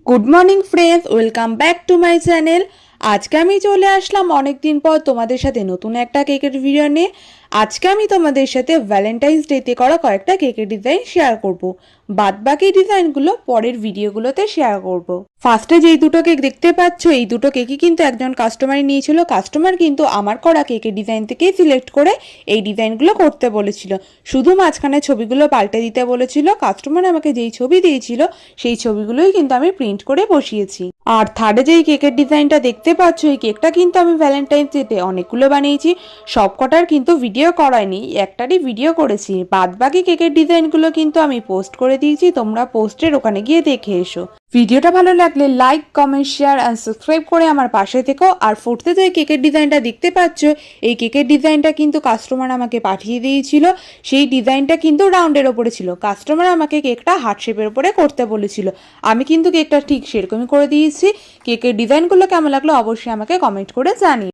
Good morning friends, welcome back to my channel. আজকে আমি চলে আসলাম অনেক দিন পর তোমাদের সাথে নতুন একটা কেকের ভিডিও নিয়ে। আজকে আমি তোমাদের সাথে ভ্যালেন্টাইন্স ডেতে করা কয়েকটা কেকের ডিজাইন শেয়ার করব। বাদ বাকি ডিজাইনগুলো পরের ভিডিওগুলোতে শেয়ার করব। ফার্স্টে যেই দুটো কেক দেখতে পাচ্ছ, এই দুটো কেকই কিন্তু একজন কাস্টমারই নিয়েছিল। কাস্টমার কিন্তু আমার করা কেকের ডিজাইন থেকেই সিলেক্ট করে এই ডিজাইনগুলো করতে বলেছিল, শুধু মাঝখানে ছবিগুলো পাল্টে দিতে বলেছিল। কাস্টমার আমাকে যেই ছবি দিয়েছিল সেই ছবিগুলোই কিন্তু আমি প্রিন্ট করে বসিয়েছি। আর থার্ডে যেই কেকের ডিজাইনটা দেখতে পাচ্ছ, এই কেকটা কিন্তু আমি ভ্যালেন্টাইন্স ডেতে অনেকগুলো বানিয়েছি। সব কটার কিন্তু ভিডিও করাইনি, একটারই ভিডিও করেছি। বাদ বাকি কেকের ডিজাইনগুলো কিন্তু আমি পোস্ট করে দিয়েছি, তোমরা পোস্টের ওখানে গিয়ে দেখে এসো। ভিডিওটা ভালো লাগলে like, comment, share and subscribe করে আমার পাশে থেকো। আর ফোর্থে যে কেকের ডিজাইনটা দেখতে পাচ্ছ, এই কেকের ডিজাইনটা কিন্তু কাস্টমার আমাকে পাঠিয়ে দিয়েছিল। সেই ডিজাইনটা কিন্তু রাউন্ডের ওপরে ছিল। কাস্টমার আমাকে কেকটা হার্ট শেপের ওপরে করতে বলেছিল, আমি কিন্তু কেকটা ঠিক সেরকমই করে দিয়েছি। কেকের ডিজাইনগুলো কেমন লাগলো অবশ্যই আমাকে কমেন্ট করে জানিও।